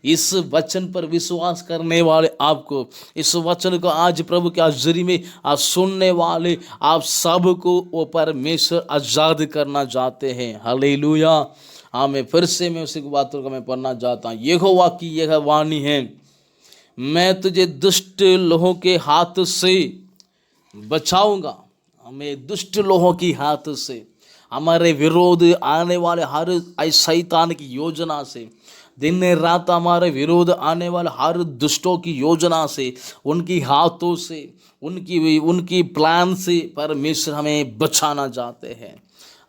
इस वचन पर विश्वास करने वाले आपको, इस वचन को आज प्रभु के हाजिरी में आज सुनने वाले आप सबको वो परमेश्वर आजाद करना चाहते हैं। हालेलुया। हाँ, मैं फिर से मैं उसी बातों को मैं पढ़ना चाहता हूँ। यहोवा की यह वाणी है, मैं तुझे दुष्ट लोगों के हाथ से बचाऊंगा। हमें दुष्ट लोगों की हाथ से, हमारे विरोध आने वाले हर शैतान की योजना से, दिन रात हमारे विरोध आने वाले हर दुष्टों की योजना से, उनकी हाथों से, उनकी प्लान से परमेश्वर हमें बचाना चाहते हैं।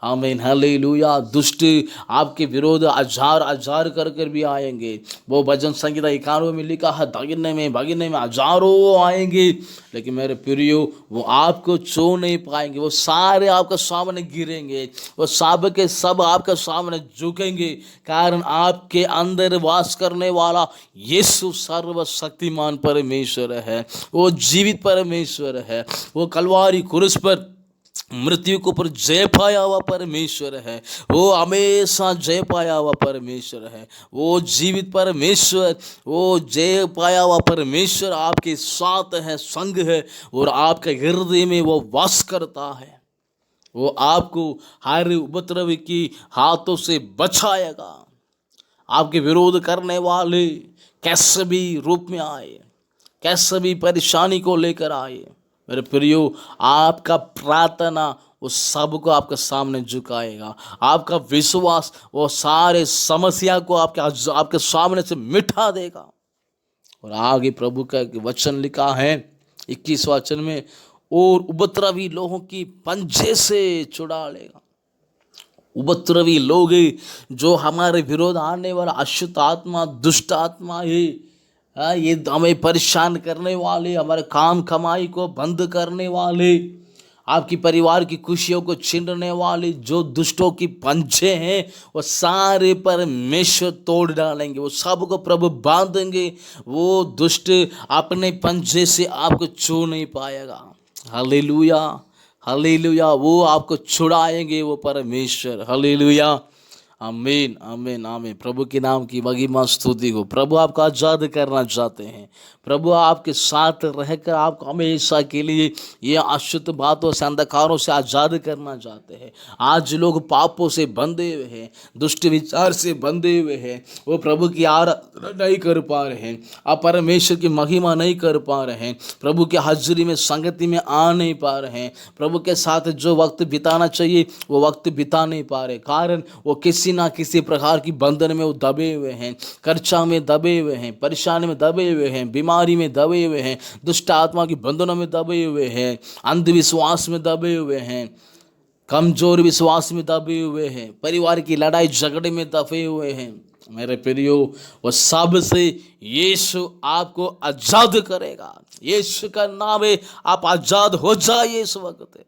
आमीन, हालेलुया। दुष्ट आपके विरोध हजार हजार कर कर भी आएंगे। वो भजन संगीता 91 में लिखा है, भागने में हजारों आएंगे, लेकिन मेरे प्रियो वो आपको छू नहीं पाएंगे। वो सारे आपके सामने गिरेंगे, वो सब के सब आपके सामने झुकेंगे, कारण आपके अंदर वास करने वाला यीशु सर्वशक्तिमान परमेश्वर है। वो जीवित परमेश्वर है। वो कलवारी क्रूस पर मृत्यु के ऊपर जय पाया हुआ परमेश्वर है। वो हमेशा जय पाया हुआ परमेश्वर है। वो जीवित परमेश्वर, वो जय पाया हुआ परमेश्वर आपके साथ है, संग है, और आपके हृदय में वो वास करता है। वो आपको हर उपद्रव की हाथों से बचाएगा। आपके विरोध करने वाले कैसे भी रूप में आए, कैसे भी परेशानी को लेकर आए, मेरे प्रियो, आपका प्रार्थना उस सब को आपके सामने झुकाएगा। आपका विश्वास वो सारे समस्या को आपके सामने से मिटा देगा। और आगे प्रभु का वचन लिखा है 21 वचन में, और उपद्रवी लोगों की पंजे से छुड़ा लेगा। उपद्रवी लोग जो हमारे विरोध आने वाला अशुद्ध आत्मा, दुष्ट आत्मा है, ये हमें परेशान करने वाले, हमारे काम कमाई को बंद करने वाले, आपकी परिवार की खुशियों को छीनने वाले जो दुष्टों की पंजे हैं, वो सारे परमेश्वर तोड़ डालेंगे। वो सबको प्रभु बांधेंगे। वो दुष्ट अपने पंजे से आपको छू नहीं पाएगा। Hallelujah, hallelujah. वो आपको छुड़ाएंगे वो परमेश्वर। हालेलुया, आमीन, आमीन, आमीन। प्रभु के नाम की महिमा स्तुति हो। प्रभु आपको आज़ाद करना चाहते हैं। प्रभु आपके साथ रहकर आपको हमेशा के लिए ये अशुद्ध बातों से, अंधकारों से आज़ाद करना चाहते हैं। आज लोग पापों से बंधे हुए हैं, दुष्ट विचार से बंधे हुए हैं। वो प्रभु की आराधना नहीं कर पा रहे हैं, आप परमेश्वर की महिमा नहीं कर पा रहे हैं, प्रभु के हाजिरी में, संगति में आ नहीं पा रहे हैं, प्रभु के साथ जो वक्त बिताना चाहिए वो वक्त बिता नहीं पा रहे। कारण वो किसी ना किसी प्रकार की बंधन में वो दबे हुए हैं, कर्जा में दबे हुए हैं, परेशानी में दबे हुए हैं, बीमारी में दबे हुए हैं, दुष्ट आत्मा की बंधनों में दबे हुए हैं, अंधविश्वास में दबे हुए हैं, कमजोर विश्वास में दबे हुए हैं, परिवार की लड़ाई झगड़े में दबे हुए हैं। मेरे प्रियो, वो सब से यीशु आपको आजाद करेगा। यीशु का नाम है, आप आजाद हो जाइए इस वक्त।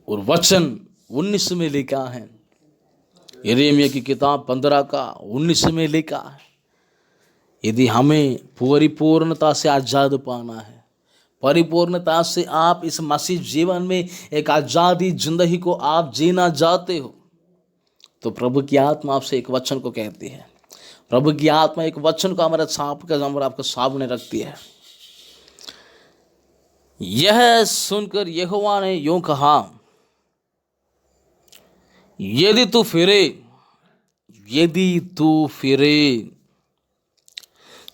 और वचन 19 में लिखा है, यिर्मयाह की किताब 15 का 19 में लिखा है, यदि हमें परिपूर्णता से आजाद पाना है, परिपूर्णता से आप इस मसीह जीवन में एक आजादी जिंदगी को आप जीना चाहते हो, तो प्रभु की आत्मा आपसे एक वचन को कहती है। प्रभु की आत्मा एक वचन को हमारे आपके सामने रखती है। यह सुनकर यहोवा ने यूं कहा, यदि तू फिरे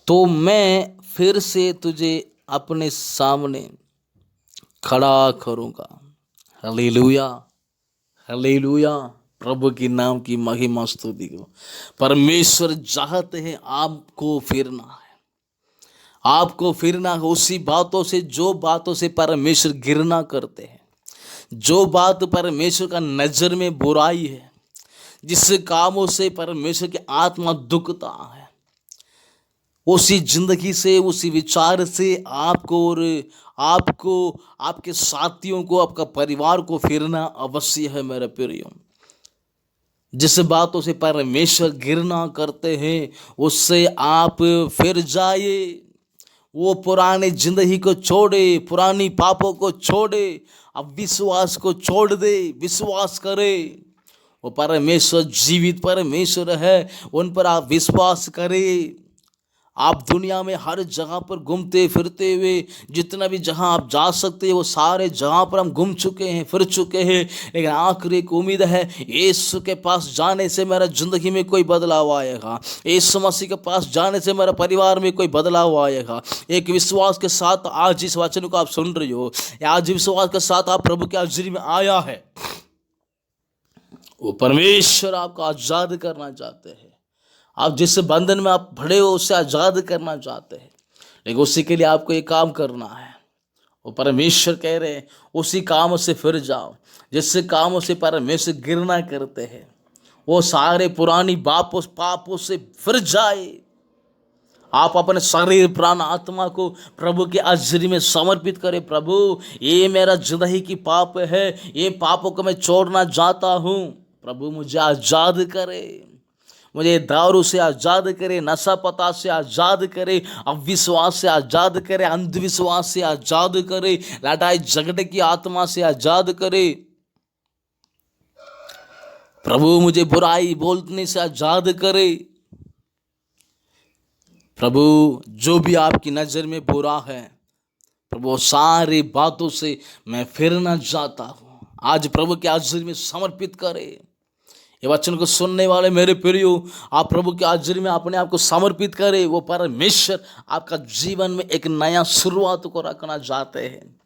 तो मैं फिर से तुझे अपने सामने खड़ा करूंगा। Hallelujah, hallelujah. प्रभु के नाम की महिमा स्तुति हो। परमेश्वर चाहते हैं आपको फिरना है, आपको फिरना है उसी बातों से जो बातों से परमेश्वर घृणा करते हैं, जो बात परमेश्वर का नजर में बुराई है, जिस कामों से परमेश्वर की आत्मा दुखता है, उसी जिंदगी से, उसी विचार से आपको और आपके साथियों को, आपका परिवार को फिरना अवश्य है। मेरे प्रियो, जिस बातों से परमेश्वर घृणा करते हैं उससे आप फिर जाइए। वो पुराने जिंदगी को छोड़े, पुरानी पापों को छोड़े, अब विश्वास को छोड़ दे, विश्वास करे। वो परमेश्वर जीवित परमेश्वर है, उन पर आप विश्वास करें। आप दुनिया में हर जगह पर घूमते फिरते हुए जितना भी जहां आप जा सकते हैं वो सारे जहां पर हम घूम चुके हैं, फिर चुके हैं, लेकिन आखिरी एक उम्मीद है, यीशु के पास जाने से मेरा जिंदगी में कोई बदलाव आएगा, यीशु मसीह के पास जाने से मेरा परिवार में कोई बदलाव आएगा। एक विश्वास के साथ आज इस वचन को आप सुन रहे हो, आज विश्वास के साथ आप प्रभु के हाजिरी में आया है। वो परमेश्वर आपको आजाद करना चाहते हैं। आप जिस बंधन में आप भरे हो उससे आजाद करना चाहते हैं, लेकिन उसी के लिए आपको एक काम करना है। वो परमेश्वर कह रहे हैं उसी कामों से फिर जाओ जिससे कामों से परमेश्वर घृणा करते हैं। वो सारे पुरानी पापों से फिर जाए। आप अपने शरीर प्राण आत्मा को प्रभु के हाजिरी में समर्पित करें। प्रभु, ये मेरा जिंदगी की पाप है, ये पापों को मैं छोड़ना चाहता हूँ। प्रभु मुझे आजाद करे, मुझे दारू से आजाद करे, नशा पता से आजाद करे, अविश्वास से आजाद करे, अंधविश्वास से आजाद करे, लड़ाई झगड़े की आत्मा से आजाद करे। प्रभु मुझे बुराई बोलने से आजाद करे। प्रभु जो भी आपकी नजर में बुरा है प्रभु सारी बातों से मैं फिरना चाहता हूँ। आज प्रभु के हाजिरी में समर्पित करे। ये वचन को सुनने वाले मेरे प्रियो, आप प्रभु के हाजिरी में अपने आप को समर्पित करें। वो परमेश्वर आपका जीवन में एक नया शुरुआत को रखना चाहते हैं।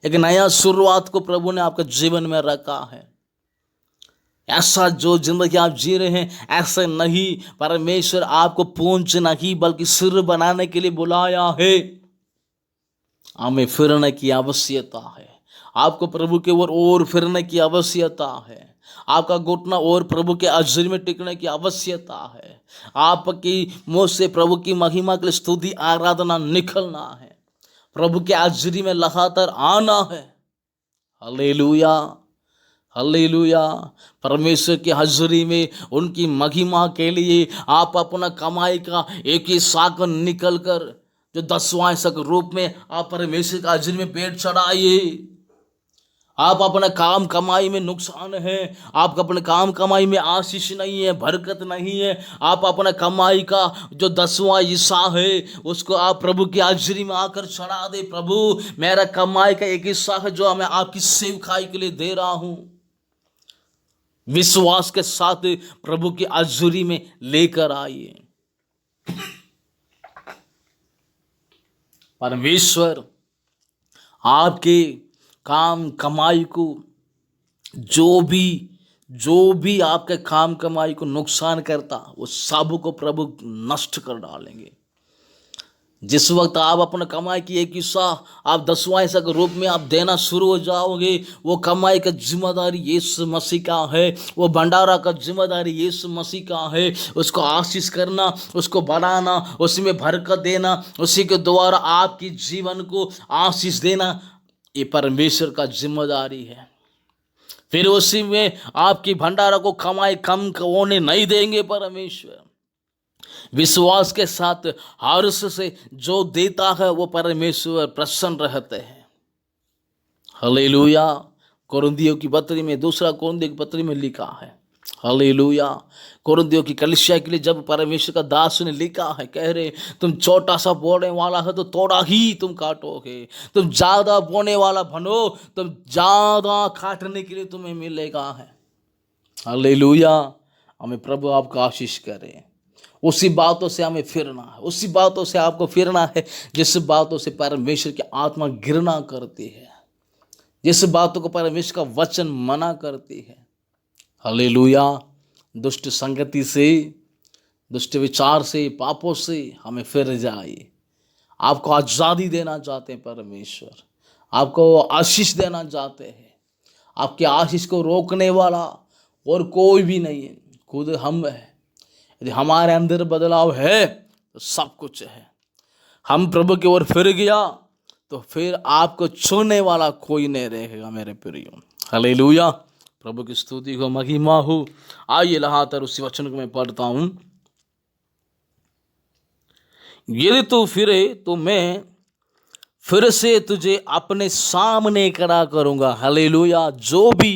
एक नया शुरुआत को प्रभु ने आपके जीवन में रखा है। ऐसा जो जिंदगी आप जी रहे हैं ऐसा नहीं, परमेश्वर आपको पूंछ नहीं बल्कि सिर बनाने के लिए बुलाया है। हमें फिरने की आवश्यकता है। आपको प्रभु के ओर फिरने की आवश्यकता है। आपका घुटना और प्रभु के हाजिरी में टिकने की आवश्यकता है। आपकी मुंह से प्रभु की महिमा के लिए स्तुति आराधना निकलना है। प्रभु के हाजिरी में लगातार आना है। Hallelujah, hallelujah. परमेश्वर की हाजिरी में उनकी महिमा के लिए आप अपना कमाई का एक ही साक निकल कर जो 10वां हिस्सा के रूप में आप परमेश्वर की हाजिरी में पेट चढ़ाइए। आप अपना काम कमाई में नुकसान है, आप अपने काम कमाई में आशीष नहीं है, बरकत नहीं है। आप अपना कमाई का जो 10वां हिस्सा है उसको आप प्रभु की हाजिरी में आकर चढ़ा दे। प्रभु मेरा कमाई का एक हिस्सा है जो मैं आपकी सेवकाई के लिए दे रहा हूं। विश्वास के साथ प्रभु की हाजिरी में लेकर आइए। परमेश्वर आपके काम कमाई को जो भी आपके काम कमाई को नुकसान करता वो सब को प्रभु नष्ट कर डालेंगे। जिस वक्त आप अपने कमाई की एक हिस्सा आप 10वां हिस्सा के रूप में आप देना शुरू हो जाओगे, वो कमाई का जिम्मेदारी यीशु मसीह का है। वो भंडारा का जिम्मेदारी यीशु मसीह का है। उसको आशीष करना, उसको बढ़ाना, उसी में बरकत देना, उसी के द्वारा आपकी जीवन को आशीष देना, ये परमेश्वर का जिम्मेदारी है। फिर उसी में आपकी भंडारा को कमाई कम होने नहीं देंगे परमेश्वर। विश्वास के साथ हर्ष से जो देता है वो परमेश्वर प्रसन्न रहते हैं। हालेलुया। कोरिन्थियों की पत्री में, दूसरा कोरिन्थियों की पत्री में लिखा है, हालेलुया। कोरिन्थियों की कलीसिया के लिए जब परमेश्वर का दास ने लिखा है, कह रहे तुम छोटा सा बोने वाला है तो थोड़ा ही तुम काटोगे, तुम ज्यादा बोने वाला बनो तुम ज्यादा काटने के लिए तुम्हें मिलेगा है। हालेलुया। हमें प्रभु आपका आशीष करे। उसी बातों से हमें फिरना है, उसी बातों से आपको फिरना है जिस बातों से परमेश्वर की आत्मा घृणा करती है, जिस बातों को परमेश्वर का वचन मना करती है। हालेलुया। दुष्ट संगति से, दुष्ट विचार से, पापों से हमें फिर जाइए। आपको आज़ादी देना चाहते हैं परमेश्वर, आपको आशीष देना चाहते हैं। आपके आशीष को रोकने वाला और कोई भी नहीं है, खुद हम है। यदि हमारे अंदर बदलाव है तो सब कुछ है। हम प्रभु की ओर फिर गया तो फिर आपको छूने वाला कोई नहीं रहेगा मेरे प्रियो। हालेलुया। प्रभु की स्तुति को महिमा हो। आइए लगातार उसी वचन को मैं पढ़ता हूं। यदि तू फिरे तो मैं फिर से तुझे अपने सामने खड़ा करूंगा। हालेलुया। जो भी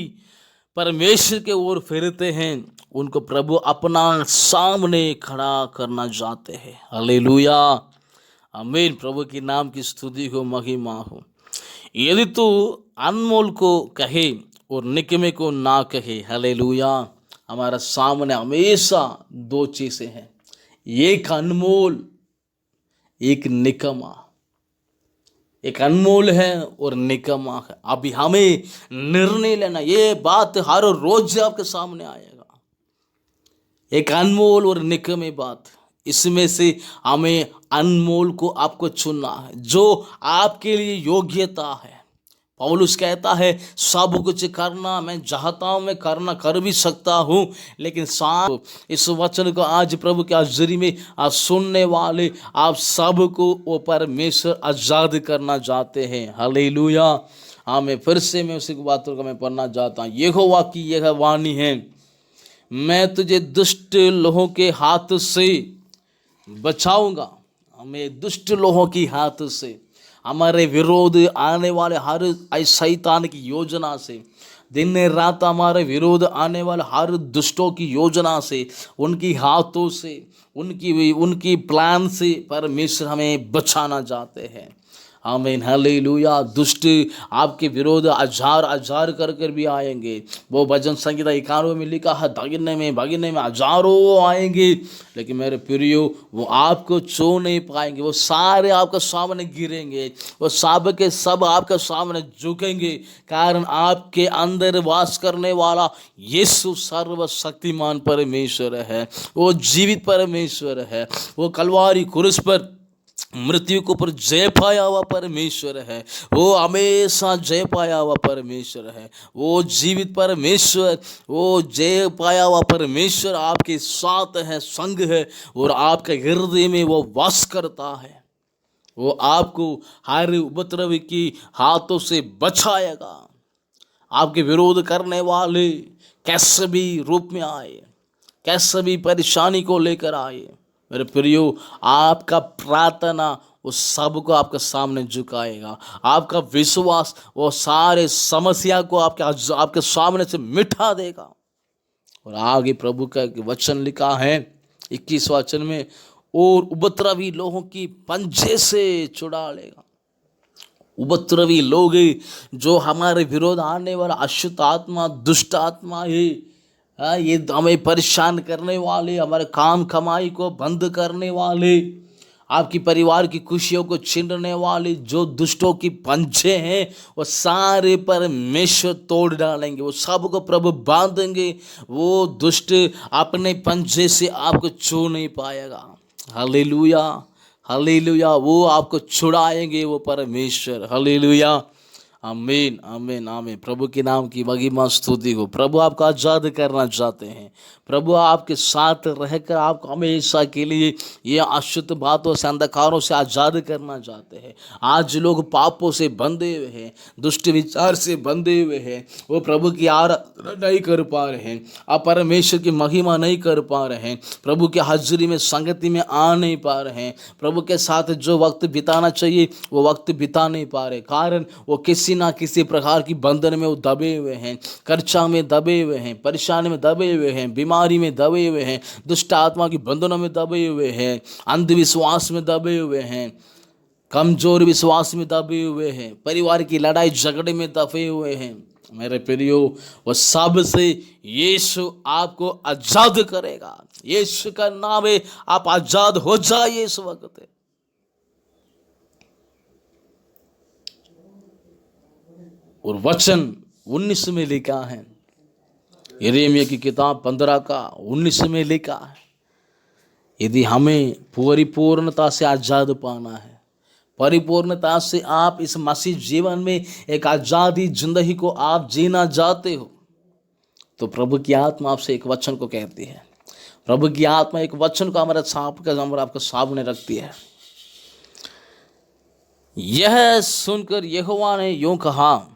परमेश्वर के ओर फिरते हैं, उनको प्रभु अपना सामने खड़ा करना चाहते हैं। हालेलुया, आमीन। प्रभु की नाम की स्तुति हो, महिमा हो। यदि तू अनमोल को कहे और निकमे को ना कहे, हालेलुया, हमारा सामने हमेशा दो चीजें हैं, एक अनमोल, एक निकमा। एक अनमोल है और निकमा है। अभी हमें निर्णय लेना, ये बात हर रोज आपके सामने आएगा, एक अनमोल और निकमे बात। इसमें से हमें अनमोल को आपको चुनना है, जो आपके लिए योग्यता है। पौलुस कहता है सब कुछ करना मैं चाहता हूँ, मैं करना कर भी सकता हूँ, लेकिन साथ इस वचन को आज प्रभु के हाजिरी में आज सुनने वाले आप सब को वो परमेश्वर आजाद करना चाहते हैं। हालेलुया, हाँ, मैं फिर से मैं उसी बातों को मैं पढ़ना चाहता हूँ। यहोवा की यह वाणी है, मैं तुझे दुष्ट लोगों के हाथ से बचाऊंगा। हमें दुष्ट लोगों की हाथ से, हमारे विरोध आने वाले हर शैतान की योजना से, दिन रात हमारे विरोध आने वाले हर दुष्टों की योजना से, उनकी हाथों से, उनकी प्लान से परमेश्वर हमें बचाना चाहते हैं। आमीन, हालेलुया। दुष्ट आपके विरोध हजार हजार कर कर भी आएंगे। वो भजन संगीता 91 में लिखा है, भागने में हजारों आएंगे, लेकिन मेरे प्रियो वो आपको छू नहीं पाएंगे। वो सारे आपके सामने गिरेंगे, वो सब के सब आपके सामने झुकेंगे, कारण आपके अंदर वास करने वाला यीशु सर्वशक्तिमान परमेश्वर है। वो जीवित परमेश्वर है। वो कलवारी क्रूस पर मृत्यु के ऊपर जय पाया हुआ परमेश्वर है। वो हमेशा जय पाया हुआ परमेश्वर है। वो जीवित परमेश्वर, वो जय पाया हुआ परमेश्वर आपके साथ है, संग है, और आपके हृदय में वो वास करता है। वो आपको हर उपद्रव की हाथों से बचाएगा। आपके विरोध करने वाले कैसे भी रूप में आए, कैसे भी परेशानी को लेकर आए, मेरे प्रियो, आपका प्रार्थना उस सब को आपके सामने झुकाएगा। आपका विश्वास वो सारे समस्या को आपके सामने से मिटा देगा। और आगे प्रभु का वचन लिखा है 21 वचन में, और उपद्रवी लोगों की पंजे से छुड़ा लेगा। उपद्रवी लोग जो हमारे विरोध आने वाला अशुद्ध आत्मा, दुष्ट आत्मा है, ये हमें परेशान करने वाले, हमारे काम कमाई को बंद करने वाले, आपकी परिवार की खुशियों को छीनने वाले जो दुष्टों की पंजे हैं, वो सारे परमेश्वर तोड़ डालेंगे। वो सब को प्रभु बांधेंगे। वो दुष्ट अपने पंजे से आपको छू नहीं पाएगा। Hallelujah, hallelujah. वो आपको छुड़ाएंगे वो परमेश्वर। हालेलुया, आमीन, आमीन, आमीन। प्रभु के नाम की महिमा स्तुति हो। प्रभु आपको आज़ाद करना चाहते हैं। प्रभु आपके साथ रहकर आपको हमेशा के लिए ये अशुद्ध बातों से, अंधकारों से आज़ाद करना चाहते हैं। आज लोग पापों से बंधे हुए हैं, दुष्ट विचार से बंधे हुए हैं। वो प्रभु की आराधना नहीं कर पा रहे हैं, आप परमेश्वर की महिमा नहीं कर पा रहे हैं, प्रभु की हाजिरी में, संगति में आ नहीं पा रहे हैं, प्रभु के साथ जो वक्त बिताना चाहिए वो वक्त बिता नहीं पा रहे, कारण वो किसी ना किसी प्रकार की बंधन में वो दबे हुए हैं, कर्जा में दबे हुए हैं, परेशानी में दबे हुए हैं, बीमारी में दबे हुए हैं, दुष्ट आत्मा की बंधनों में दबे हुए हैं, अंधविश्वास में दबे हुए हैं, कमजोर विश्वास में दबे हुए हैं, परिवार की लड़ाई झगड़े में दबे हुए हैं। मेरे प्रियो, वो सब से यीशु आपको आजाद करेगा। यीशु का नाम है, आप आजाद हो जाइए इस वक्त। और वचन 19 में लिखा है, यिर्मयाह की किताब 15 का 19 में लिखा है, यदि हमें परिपूर्णता से आजाद पाना है, परिपूर्णता से आप इस मसीह जीवन में एक आजादी जिंदगी को आप जीना चाहते हो, तो प्रभु की आत्मा आपसे एक वचन को कहती है। प्रभु की आत्मा एक वचन को हमारे आपके सामने रखती है। यह सुनकर यहोवा ने यूं कहा,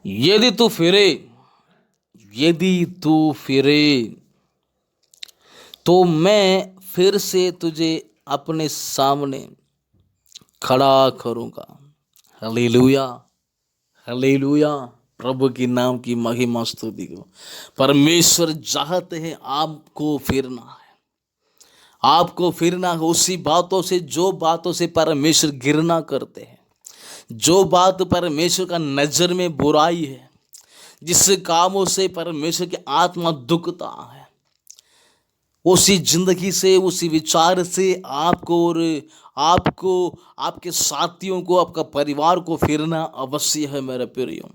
यदि तू फिरे तो मैं फिर से तुझे अपने सामने खड़ा करूंगा। Hallelujah, hallelujah. प्रभु की नाम की महिमा स्तुति को। परमेश्वर चाहते हैं आपको फिरना है, आपको फिरना है उसी बातों से जो बातों से परमेश्वर घृणा करते हैं, जो बात परमेश्वर का नजर में बुराई है, जिस कामों से परमेश्वर की आत्मा दुखता है, उसी जिंदगी से, उसी विचार से आपको आपके साथियों को, आपका परिवार को फिरना अवश्य है मेरे प्रियो।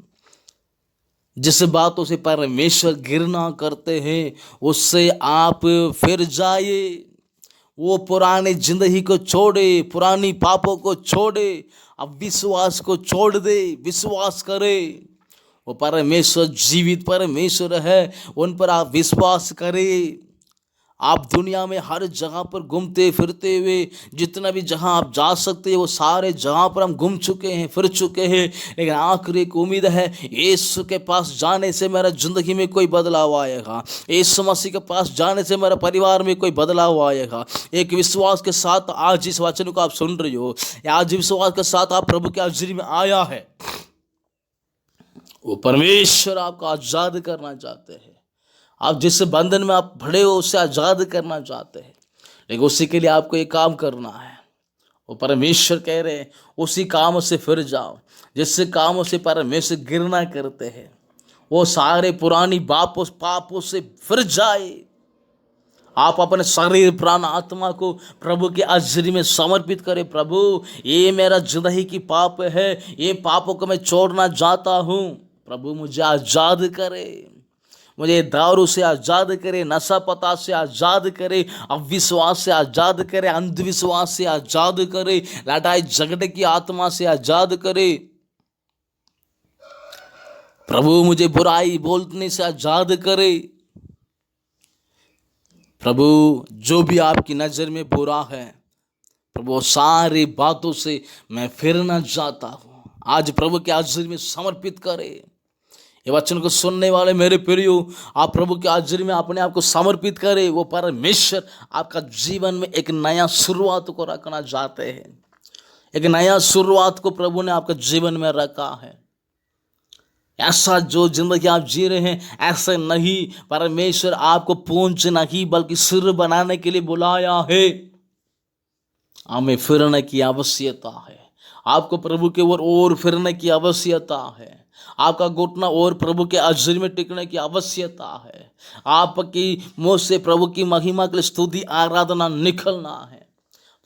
जिस बातों से परमेश्वर घृणा करते हैं उससे आप फिर जाइए। वो पुराने जिंदगी को छोड़े, पुरानी पापों को छोड़े, अब विश्वास को छोड़ दे, विश्वास करे। वो परमेश्वर जीवित परमेश्वर है, उन पर आप विश्वास करें। आप दुनिया में हर जगह पर घूमते फिरते हुए जितना भी जहां आप जा सकते हैं वो सारे जहां पर हम घूम चुके हैं, फिर चुके हैं, लेकिन आखिर एक उम्मीद है, यीशु के पास जाने से मेरा जिंदगी में कोई बदलाव आएगा, यीशु मसीह के पास जाने से मेरा परिवार में कोई बदलाव आएगा। एक विश्वास के साथ आज इस वचन को आप सुन रहे हो, आज विश्वास के साथ आप प्रभु के हाजिरी में आया है। वो परमेश्वर आपको आजाद करना चाहते हैं। आप जिस बंधन में आप भरे हो उससे आजाद करना चाहते हैं, लेकिन उसी के लिए आपको एक काम करना है। वो परमेश्वर कह रहे हैं उसी काम से फिर जाओ जिससे कामों से परमेश्वर घृणा करते हैं। वो सारे पुरानी पापों से फिर जाए। आप अपने शरीर प्राण आत्मा को प्रभु के हाजिरी में समर्पित करें। प्रभु, ये मेरा जिंदगी की पाप है, ये पापों को मैं छोड़ना चाहता हूँ। प्रभु मुझे आजाद करे, मुझे दारू से आजाद करे, नशा पता से आजाद करे, अविश्वास से आजाद करे, अंधविश्वास से आजाद करे, लड़ाई झगड़े की आत्मा से आजाद करे। प्रभु मुझे बुराई बोलने से आजाद करे। प्रभु जो भी आपकी नजर में बुरा है प्रभु सारी बातों से मैं फिरना चाहता हूँ। आज प्रभु के हाजिरी में समर्पित करे। ये वचन को सुनने वाले मेरे प्रियो, आप प्रभु के हाजिरी में अपने आप को समर्पित करें। वो परमेश्वर आपका जीवन में एक नया शुरुआत को रखना चाहते हैं। एक नया शुरुआत को प्रभु ने आपके जीवन में रखा है। ऐसा जो जिंदगी आप जी रहे हैं ऐसे नहीं, परमेश्वर आपको पूंछ नहीं बल्कि सिर बनाने के लिए बुलाया है। हमें फिरने की आवश्यकता है। आपको प्रभु के ओर फिरने की आवश्यकता है। आपका घुटना और प्रभु के हाजिरी में टिकने की आवश्यकता है। आपकी मुंह से प्रभु की महिमा के लिए स्तुति आराधना निकलना है।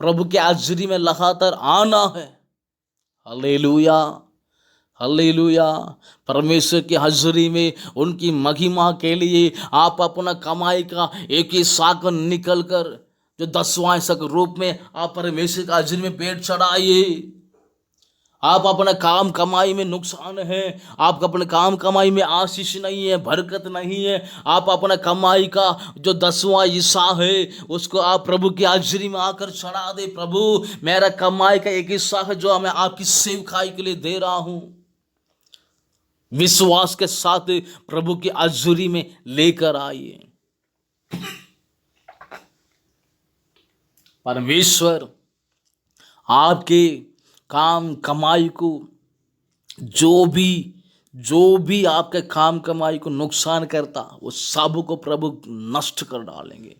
प्रभु के हाजिरी में लगातार आना है। Hallelujah, hallelujah. परमेश्वर की हाजिरी में उनकी महिमा के लिए आप अपना कमाई का एक हिस्सा को निकल कर जो 10वां हिस्सा के रूप में आप परमेश्वर की हाजिरी में पेट चढ़ाइए। आप अपना काम कमाई में नुकसान है, आपका अपने काम कमाई में आशीष नहीं है, बरकत नहीं है। आप अपना कमाई का जो 10वां हिस्सा है उसको आप प्रभु की हाजिरी में आकर चढ़ा दे। प्रभु मेरा कमाई का एक हिस्सा है जो मैं आपकी सेवकाई के लिए दे रहा हूं। विश्वास के साथ प्रभु की हाजिरी में लेकर आइए। परमेश्वर आपके काम कमाई को जो भी आपके काम कमाई को नुकसान करता वो सब को प्रभु नष्ट कर डालेंगे।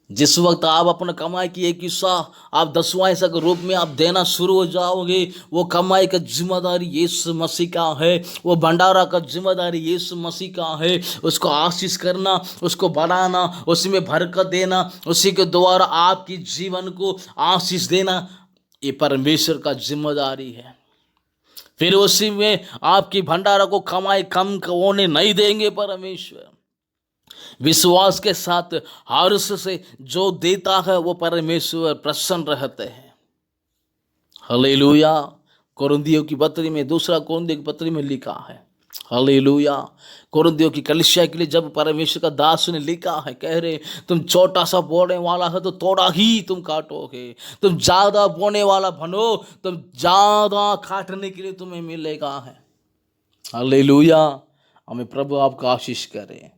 जिस वक्त आप अपना कमाई की एक हिस्सा आप 10वां हिस्सा के रूप में आप देना शुरू हो जाओगे, वो कमाई का जिम्मेदारी यीशु मसीह का है। वो भंडारा का जिम्मेदारी यीशु मसीह का है। उसको आशीष करना, उसको बढ़ाना, उसी में बरकत देना, उसी के द्वारा आपकी जीवन को आशीष देना, ये परमेश्वर का जिम्मेदारी है। फिर उसी में आपकी भंडारा को कमाई कम होने नहीं देंगे परमेश्वर। विश्वास के साथ हर्ष से जो देता है वो परमेश्वर प्रसन्न रहते हैं। हालेलुया। कोरिन्थियों की पत्री में, दूसरा कोरिन्थियों की पत्री में लिखा है, हालेलुया। कोरिन्थियों की कलीसिया के लिए जब परमेश्वर का दास ने लिखा है, कह रहे तुम छोटा सा बोने वाला है तो थोड़ा ही तुम काटोगे, तुम ज्यादा बोने वाला बनो तुम ज्यादा काटने के लिए तुम्हें मिलेगा है। हालेलुया। हमें प्रभु आपका आशीष करे।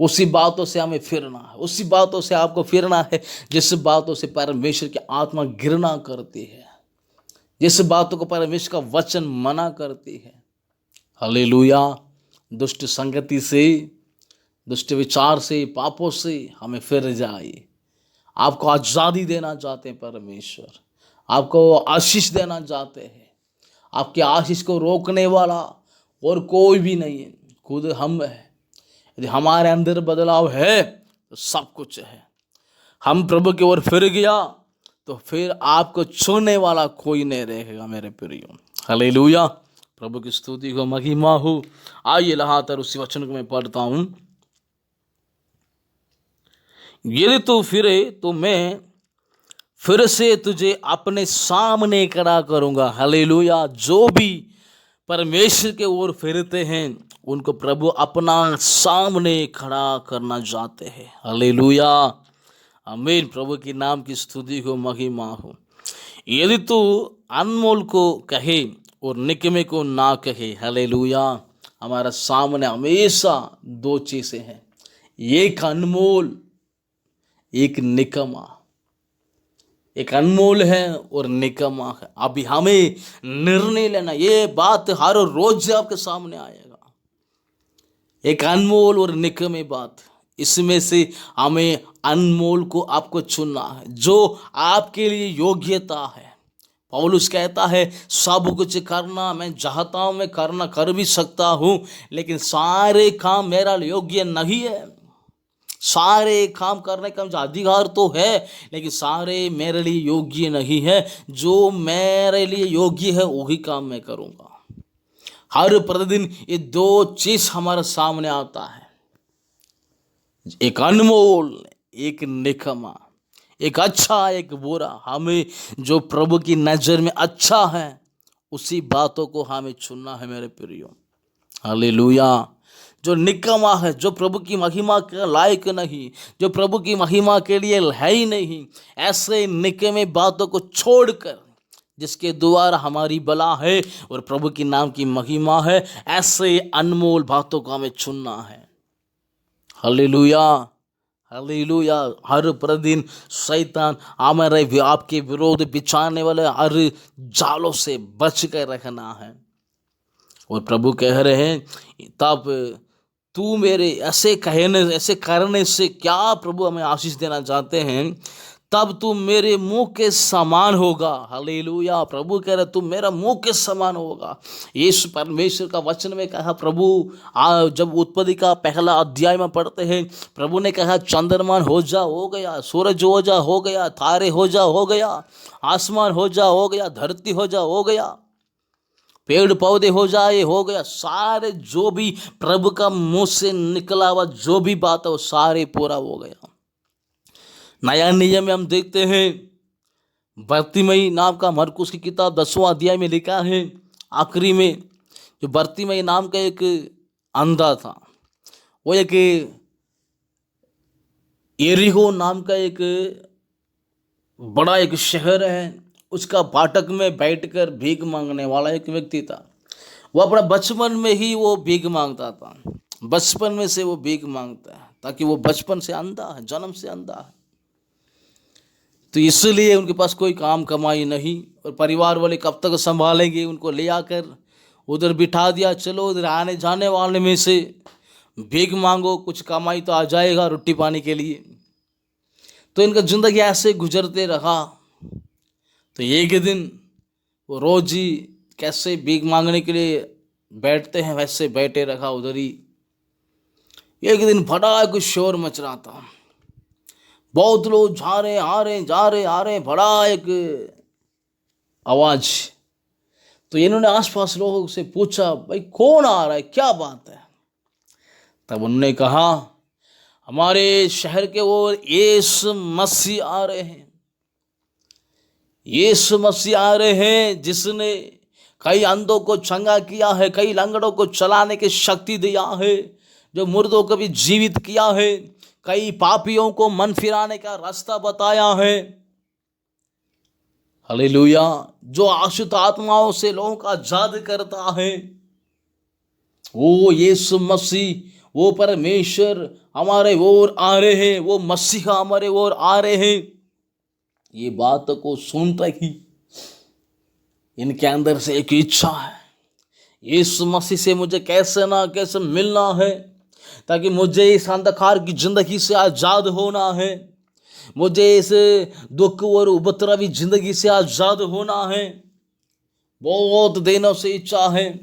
उसी बातों से हमें फिरना है, उसी बातों से आपको फिरना है जिस बातों से परमेश्वर की आत्मा घृणा करती है, जिस बातों को परमेश्वर का वचन मना करती है। हालेलुया। दुष्ट संगति से, दुष्ट विचार से, पापों से हमें फिर जाए। आपको आज़ादी देना चाहते हैं परमेश्वर, आपको आशीष देना चाहते हैं। आपके आशीष को रोकने वाला और कोई भी नहीं है, खुद हम है। यदि हमारे अंदर बदलाव है तो सब कुछ है। हम प्रभु की ओर फिर गया तो फिर आपको छूने वाला कोई नहीं रहेगा मेरे प्रियो। हालेलुया। प्रभु की स्तुति को महिमा हो। आइए लगातार उसी वचन को मैं पढ़ता हूं। यदि तू फिरे तो मैं फिर से तुझे अपने सामने खड़ा करूंगा। हालेलुया। जो भी परमेश्वर के ओर फिरते हैं उनको प्रभु अपना सामने खड़ा करना चाहते हैं। हालेलुया। आमीन। प्रभु की नाम की स्तुति को महिमा हो। यदि तू अनमोल को कहे और निकमे को ना कहे। हालेलुया। हमारा सामने हमेशा दो चीजें हैं, एक अनमोल, एक निकमा। एक अनमोल है और निकमा है। अभी हमें निर्णय लेना, ये बात हर रोज आपके सामने आएगा। एक अनमोल और निकमे बात, इसमें से हमें अनमोल को आपको चुनना है, जो आपके लिए योग्यता है। पौलुस कहता है सब कुछ करना मैं चाहता हूं, मैं करना कर भी सकता हूं, लेकिन सारे काम मेरा योग्य नहीं है। सारे काम करने का मुझे अधिकार तो है, लेकिन सारे मेरे लिए योग्य नहीं है। जो मेरे लिए योग्य है वही काम मैं करूँगा। हर प्रतिदिन ये दो चीज हमारे सामने आता है, एक अनमोल, एक निकमा, एक अच्छा, एक बुरा। हमें जो प्रभु की नज़र में अच्छा है उसी बातों को हमें चुनना है मेरे प्रियो। हालेलुया। जो निकमा है, जो प्रभु की महिमा के लायक नहीं, जो प्रभु की महिमा के लिए है ही नहीं, ऐसे निकमे बातों को छोड़कर जिसके द्वारा हमारी भला है और प्रभु की नाम की महिमा है, ऐसे अनमोल बातों को हमें चुनना है। हालेलुया। हालेलुया। हर प्रतिदिन शैतान हमारे आपके विरोध बिछाने वाले हर जालों से बच कर रखना है। और प्रभु कह रहे हैं तब तू मेरे ऐसे करने से क्या प्रभु हमें आशीष देना चाहते हैं, तब तू मेरे मुंह के समान होगा। हालेलुया। प्रभु कह रहे तू मेरा मुंह के समान होगा। यीशु परमेश्वर का वचन में कहा, प्रभु जब उत्पत्ति का पहला अध्याय में पढ़ते हैं, प्रभु ने कहा चंद्रमा हो जा, हो गया, सूरज हो जा, हो गया, तारे हो जा, हो गया, आसमान हो जा, हो गया, धरती हो जा, हो गया, पेड़ पौधे हो जाए, हो गया। सारे जो भी प्रभु का मुंह से निकला हुआ जो भी बात है वो सारे पूरा हो गया। नया नियम में हम देखते हैं, बर्तिमई नाम का, मरकुस की किताब 10वां अध्याय में लिखा है आखिरी में, जो बर्तिमई नाम का एक अंधा था, वो एक यरीहो नाम का एक बड़ा एक शहर है, उसका फाटक में बैठकर भीख मांगने वाला एक व्यक्ति था। वो अपना बचपन में ही वो भीख मांगता था, बचपन में से वो भीख मांगता है, ताकि वो बचपन से अंधा है, जन्म से अंधा है। तो इसलिए उनके पास कोई काम कमाई नहीं, और परिवार वाले कब तक संभालेंगे। उनको ले आकर उधर बिठा दिया, चलो उधर आने जाने वाले में से भीख मांगो, कुछ कमाई तो आ जाएगा रोटी पानी के लिए। तो इनका जिंदगी ऐसे गुजरते रहा। तो एक दिन वो रोज ही कैसे भीख मांगने के लिए बैठते हैं वैसे बैठे रखा उधर ही। एक दिन बड़ा कुछ शोर मच रहा था, बहुत लोग जा रहे आ रहे, बड़ा एक आवाज। तो इन्होंने आसपास लोगों से पूछा, भाई कौन आ रहा है, क्या बात है। तब उन्होंने कहा, हमारे शहर के वो यीशु मसीह आ रहे हैं, यीशु मसीह आ रहे हैं, जिसने कई अंधों को चंगा किया है, कई लंगड़ों को चलाने की शक्ति दिया है, जो मुर्दों को भी जीवित किया है, कई पापियों को मन फिराने का रास्ता बताया है। हालेलुया। जो अशुद्ध आत्माओं से लोगों का आजाद करता है, वो यीशु मसीह, वो परमेश्वर हमारे ओर आ रहे हैं, वो मसीहा हमारे ओर आ रहे हैं। ये बात को सुनते ही इनके अंदर से एक इच्छा है, यीशु मसीह से मुझे कैसे ना कैसे मिलना है, ताकि मुझे इस अंधकार की जिंदगी से आज़ाद होना है, मुझे इस दुख और उपद्रवी जिंदगी से आज़ाद होना है। बहुत दिनों से इच्छा है।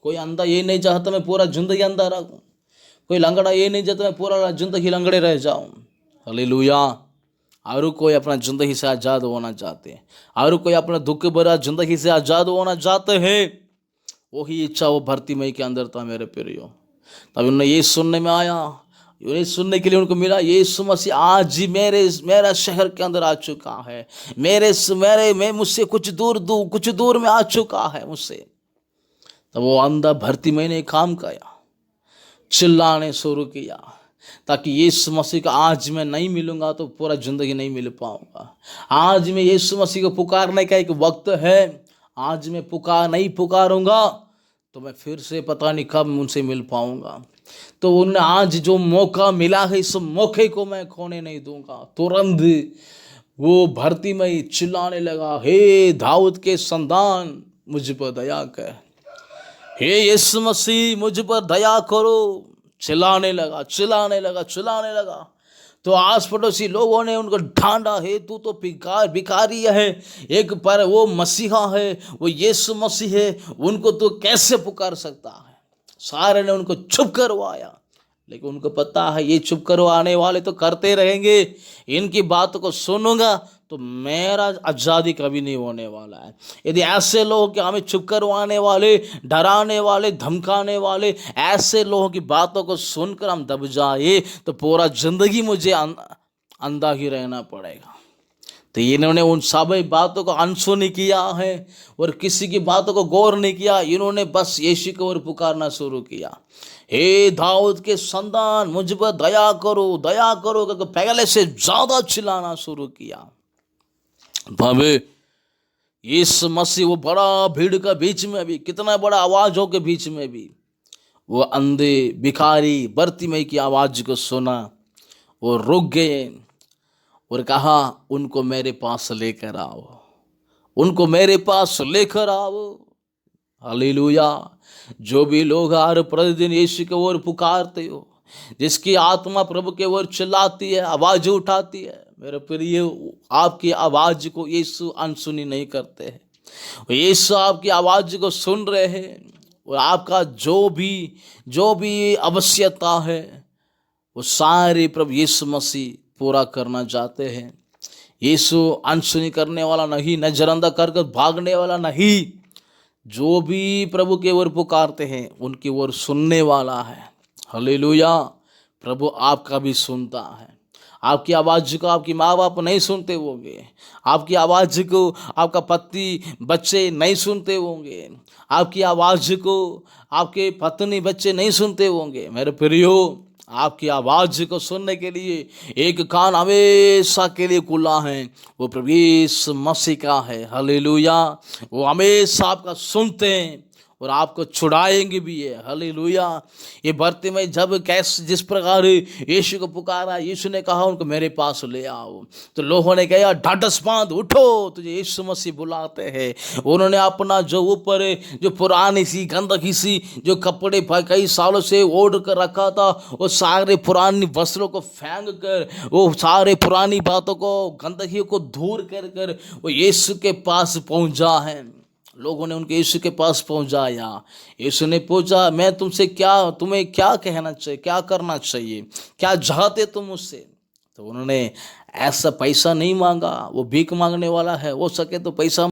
कोई अंधा ये नहीं चाहता मैं पूरा जिंदगी अंधा रहूं, कोई लंगड़ा ये नहीं चाहता मैं पूरा जिंदगी लंगड़े रह जाऊं। हालेलुया। और कोई अपना जिंदगी से आज़ाद होना चाहते हैं, और कोई अपना दुख भरा जिंदगी से आज़ाद होना चाहते हैं। वही इच्छा वो भर्तिमई के अंदर था मेरे प्रियो। तब उन्हें ये सुनने में आया, ये सुनने के लिए उनको मिला, यीशु मसीह आज ही मेरा शहर के अंदर आ चुका है, मैं मुझसे कुछ दूर में आ चुका है मुझसे। तब वो अंधा भर्तिमई ने काम किया, चिल्लाने शुरू किया, ताकि यीशु मसीह का आज मैं नहीं मिलूंगा तो पूरा जिंदगी नहीं मिल पाऊंगा। आज मैं यीशु मसीह को पुकारने का एक वक्त है, आज मैं नहीं पुकारूंगा तो मैं फिर से पता नहीं कब उनसे मिल पाऊंगा। तो उन्हें आज जो मौका मिला है, इस मौके को मैं खोने नहीं दूंगा। तुरंत वो भर्तिमई चिल्लाने लगा, हे दाऊद के संतान मुझ पर दया कर, हे यीशु मसीह मुझ पर दया करो। चिल्लाने लगा। तो आस पड़ोसी लोगों ने उनको ढांढा, है तू तो भिखारी है, एक पर वो मसीहा है, वो यीशु मसीह है, उनको तो कैसे पुकार सकता है। सारे ने उनको चुप करवाया, लेकिन उनको पता है ये चुप करवाने वाले तो करते रहेंगे, इनकी बातों को सुनूंगा तो मेरा आज़ादी कभी नहीं होने वाला है। यदि ऐसे लोग कि हमें चुप करवाने वाले, डराने वाले, धमकाने वाले, ऐसे लोगों की बातों को सुनकर हम दब जाए तो पूरा जिंदगी मुझे अंधा ही रहना पड़ेगा। तो इन्होंने उन सभी बातों को अनसुनी किया है और किसी की बातों को गौर नहीं किया। इन्होंने बस यीशु को और पुकारना शुरू किया, हे दाऊद के संतान मुझ पर दया करो करके पहले से ज्यादा चिल्लाना शुरू किया। भावे यीशु मसीह वो बड़ा भीड़ का बीच में भी, कितना बड़ा आवाजों के बीच में भी वो अंधे भिखारी भर्तिमई की आवाज को सुना, वो रुक गए और कहा उनको मेरे पास लेकर आओ। हालेलुया। जो भी लोग हर प्रतिदिन यीशु की ओर पुकारते हो, जिसकी आत्मा प्रभु के ओर चिल्लाती है, आवाज उठाती है, मेरे प्रिय आपकी आवाज को यीशु अनसुनी नहीं करते हैं। यीशु आपकी आवाज को सुन रहे हैं और आपका जो भी आवश्यकता है वो सारे प्रभु यीशु मसीह पूरा करना चाहते हैं। यीशु अनसुनी करने वाला नहीं, नजरअंदा कर भागने वाला नहीं। जो भी प्रभु के ओर पुकारते हैं उनकी ओर सुनने वाला है। हालेलुया। प्रभु आपका भी सुनता है। आपकी आवाज़ को आपकी माँ बाप नहीं सुनते होंगे, आपकी आवाज़ को आपका पति बच्चे नहीं सुनते होंगे, आपकी आवाज़ को आपके पत्नी बच्चे नहीं सुनते होंगे। मेरे प्रियो, आपकी आवाज़ को सुनने के लिए एक कान हमेशा के लिए खुला है, वो प्रभु यीशु मसीह का है। हालेलुया। वो हमेशा आपका सुनते हैं और आपको छुड़ाएंगे भी है। हालेलुया। ये भर्तिमई जब जिस प्रकार यीशु को पुकारा, यीशु ने कहा उनको मेरे पास ले आओ, तो लोगों ने कहा ढाढ़स बांध उठो, तुझे यीशु मसीह बुलाते हैं। उन्होंने अपना जो ऊपर जो पुरानी सी गंदगी सी जो कपड़े कई सालों से ओढ़ कर रखा था, वो सारे पुरानी वस्त्रों को फेंक कर, वो सारे पुरानी बातों को, गंदगी को दूर कर कर वो यीशु के पास पहुंचा है। लोगों ने उनके यीशु के पास पहुंचाया। यीशु ने पूछा मैं तुम्हें क्या कहना चाहिए, क्या करना चाहिए, क्या चाहते तुम मुझसे। तो उन्होंने ऐसा पैसा नहीं मांगा, वो भीख मांगने वाला है, हो सके तो पैसा